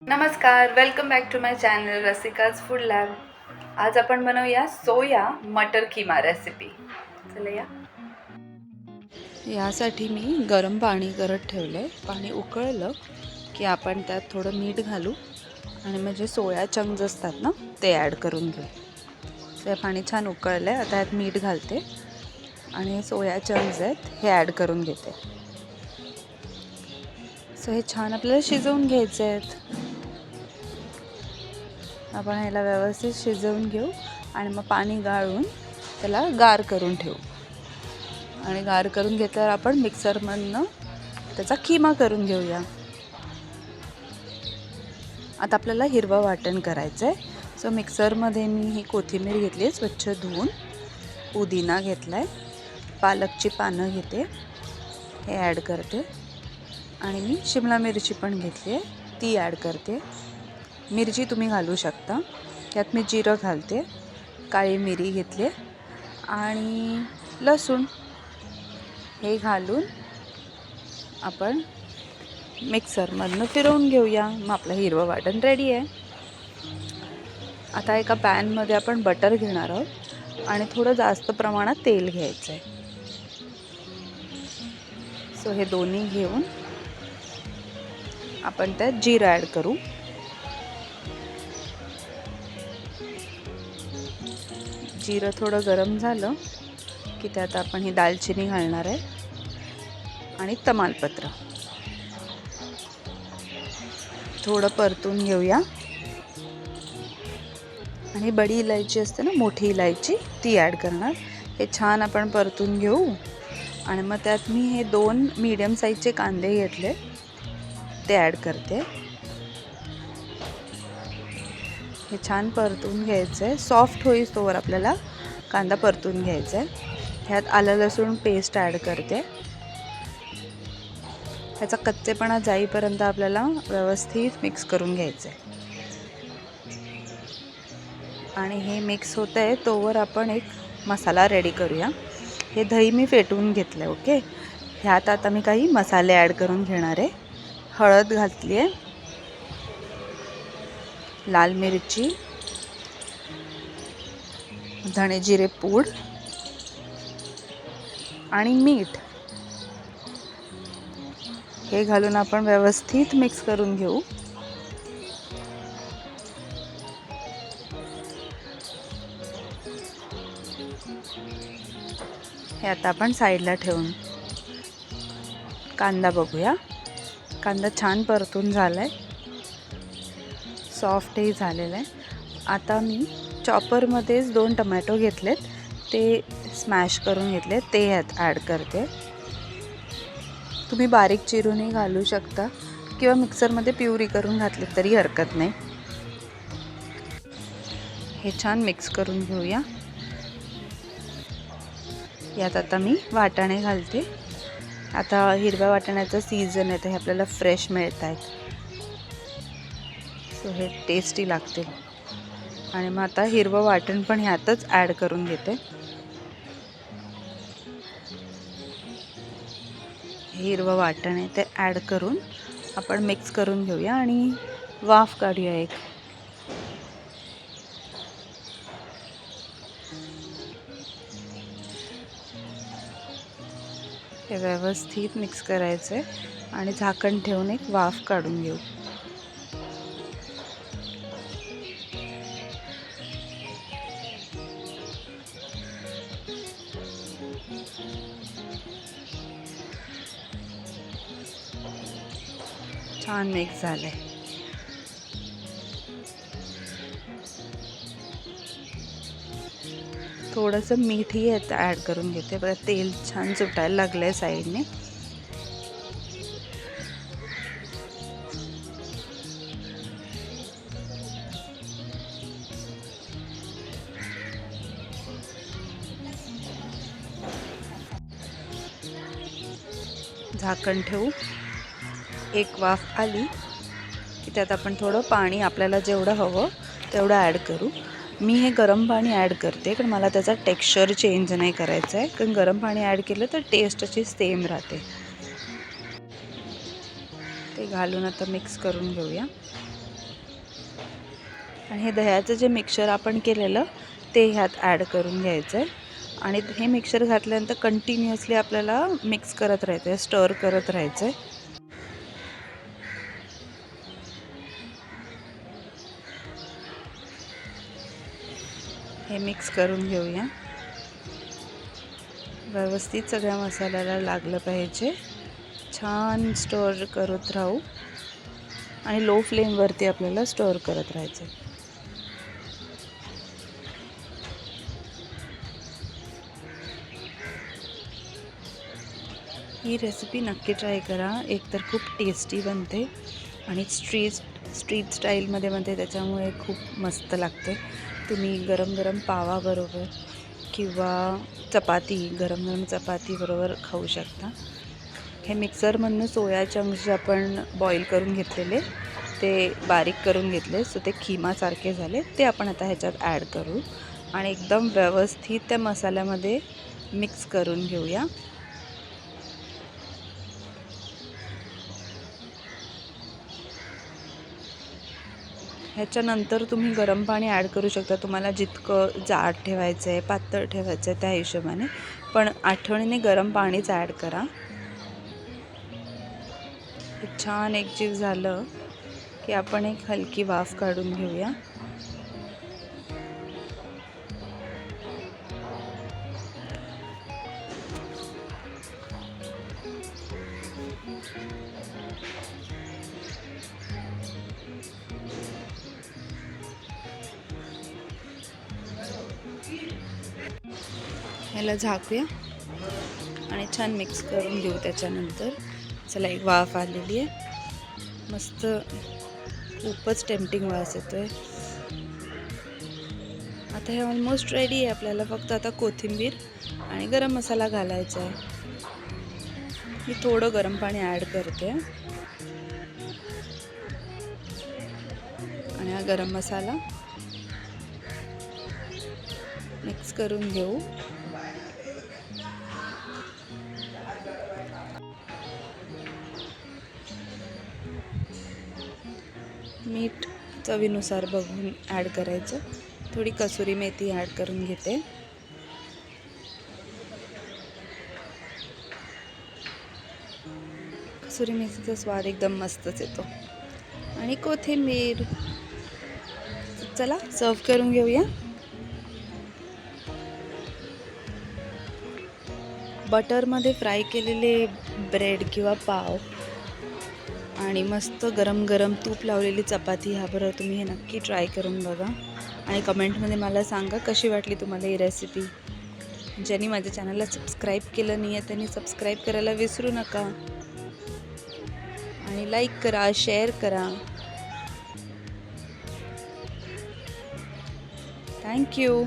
नमस्कार, welcome back to my channel Rasika's food lab. आज आपण बनवूया सोया मटर कीमा रेसिपी. चला या. यासाठी मी गरम पाणी करत ठेवलं आहे. पाणी उकळलं की आपण त्यात थोडं मीठ घालू आणि म्हणजे सोया चंक्स असतात ना ते ॲड करून घेऊ. ते पाणी छान उकळलं आहे. आता यात मीठ घालते आणि सोया चंक्स आहेत हे ॲड करून घेते. सो हे छान आपल्याला शिजवून घ्यायचे आहेत. आपण ह्याला व्यवस्थित शिजवून घेऊ आणि मग पाणी गाळून त्याला गार करून ठेवू. आणि गार करून घेतल्यावर आपण मिक्सरमधनं त्याचा कीमा करून घेऊया. आता आपल्याला हिरवं वाटण करायचं आहे. सो मिक्सरमध्ये मी ही कोथिंबीर घेतली आहे स्वच्छ धुवून, पुदिना घेतला आहे, पालकची पानं घेते हे ॲड करते आणि मी शिमला मिरची पण घेतली आहे ती ॲड करते. मिरची तुम्ही घालू शकता. त्यात मी जिरं घालते, काळी मिरी घेतली आणि लसूण हे घालून आपण मिक्सरमधनं फिरवून घेऊया. मग आपलं हिरवं वाटण रेडी आहे. आता एका पॅनमध्ये आपण बटर घेणार आहोत आणि थोडं जास्त प्रमाणात तेल घ्यायचं आहे. सो हे दोन्ही घेऊन आपण त्यात जिरं ॲड करू. जिरं थोडं गरम झालं की त्यात आपण ही दालचिनी घालणार आहे आणि तमालपत्र थोडं परतून घेऊया. आणि बडी इलायची असते ना, मोठी इलायची, ती ॲड करणार. हे छान आपण परतून घेऊ आणि मग त्यात मी हे 2 मीडियम साईजचे कांदे घेतले ते ॲड करते. हे छान परतून घ्यायचं आहे. सॉफ्ट होईस्तोवर आपल्याला कांदा परतून घ्यायचा आहे. ह्यात आलं लसूण पेस्ट ॲड करते. ह्याचा कच्चेपणा जाईपर्यंत आपल्याला व्यवस्थित मिक्स करून घ्यायचं आहे. आणि हे मिक्स होतं आहे तोवर आपण एक मसाला रेडी करूया. हे दही मी फेटून घेतलं आहे. ओके, ह्यात आता मी काही मसाले ॲड करून घेणार आहे. हळद घातली आहे, लाल मिरची, धणे जिरे पूड आणि मीठ हे घालून आपण व्यवस्थित मिक्स करून घेऊ. हे आता आपण साईडला ठेवून कांदा बघूया. कांदा छान परतून झाला आहे, सॉफ्टही झालेला आहे. आता मी चॉपरमध्येच 2 टमॅटो घेतलेत, ते स्मॅश करून घेतले, ते ह्यात ॲड करते. तुम्ही बारीक चिरूनही घालू शकता किंवा मिक्सरमध्ये प्युरी करून घातली तरी हरकत नाही. हे छान मिक्स करून घेऊया. यात आता मी वाटाणे घालते. आता हिरव्या वाटाण्याचं सीझन आहे तर हे आपल्याला फ्रेश मिळत आहेत, सो हे टेस्टी लागतील. आणि मग आता हिरवं वाटण पण ह्यातच ॲड करून घेते. हिरवं वाटण आहे ते ॲड करून आपण मिक्स करून घेऊया आणि वाफ काढूया एक. हे व्यवस्थित मिक्स करायचं आहे आणि झाकण ठेवून एक वाफ काढून घेऊ. छान मिक्स झालं आहे. थोडंसं मीठही यात ॲड करून घेते. बघा तेल छान सुटायला लागलं आहे साईडने. झाकण ठेवू. एक वाफ आली की त्यात आपण थोडं पाणी आपल्याला जेवढं हवं तेवढं ॲड करू. मी हे गरम पाणी ॲड करते कारण मला त्याचा टेक्स्चर चेंज नाही करायचा आहे, कारण गरम पाणी ॲड केलं तर टेस्ट अशी सेम राहते. ते घालून आता मिक्स करून घेऊया. आणि हे दह्याचं जे मिक्सचर आपण केलेलं ते ह्यात ॲड करून घ्यायचं आहे आणि हे मिक्सचर घातल्यानंतर कंटिन्युअसली आपल्याला मिक्स करत राहायचं आहे, स्टर करत राहायचं आहे. हे मिक्स करून घेऊया. व्यवस्थित सगळ्या मसाल्याला लागलं पाहिजे. छान स्टर करत राहू आणि लो फ्लेमवरती आपल्याला स्टर करत राहायचं. ही रेसिपी नक्की ट्राय करा. एकतर खूप टेस्टी बनते आणि स्ट्रीट स्टाईलमध्ये बनते, त्याच्यामुळे खूप मस्त लागते. तुम्ही गरम गरम पावाबरोबर किंवा गरम गरम चपातीबरोबर खाऊ शकता. हे मिक्सरमधनं सोया चंक्स जे आपण बॉईल करून घेतलेले ते बारीक करून घेतले, सो ते खिमासारखे झाले. ते आपण आता ह्याच्यात ॲड करू आणि एकदम व्यवस्थित त्या मसाल्यामध्ये मिक्स करून घेऊया. ह्याच्यानंतर तुम्ही गरम पाणी ॲड करू शकता. तुम्हाला जितकं जाड ठेवायचं आहे, पातळ ठेवायचं आहे त्या हिशोबाने, पण आठवणीने गरम पाणीच ॲड करा. हे छान एकजीव झालं की आपण एक हलकी वाफ काढून घेऊया. ह्याला झाकूया आणि छान मिक्स करून घेऊ. त्याच्यानंतर चला, एक वाफ आलेली आहे मस्त, खूपच टेम्पटिंग वास येतोय. आता हे ऑलमोस्ट रेडी आहे. आपल्याला फक्त आता कोथिंबीर आणि गरम मसाला घालायचा आहे. मी थोडं गरम पाणी ॲड करते आणि हा गरम मसाला मिक्स करून घेऊ. मीठ चवीनुसार बघून ॲड करायचं. थोडी कसुरी मेथी ॲड करून घेते. कसुरी मेथीचा स्वाद एकदम मस्तच येतो. आणि कोथिंबीर. चला, सर्व करून घेऊया. बटरमध्ये फ्राय केलेले ब्रेड किंवा पाव आणि मस्त गरम गरम तूप लावलेली चपाती ह्याबरोबर तुम्ही हे नक्की ट्राय करून बघा आणि कमेंटमध्ये मला सांगा कशी वाटली तुम्हाला ही रेसिपी. ज्यांनी माझ्या चॅनलला सबस्क्राईब केलं नाही आहे त्यांनी सबस्क्राईब करायला विसरू नका आणि लाईक करा, शेअर करा. थँक्यू.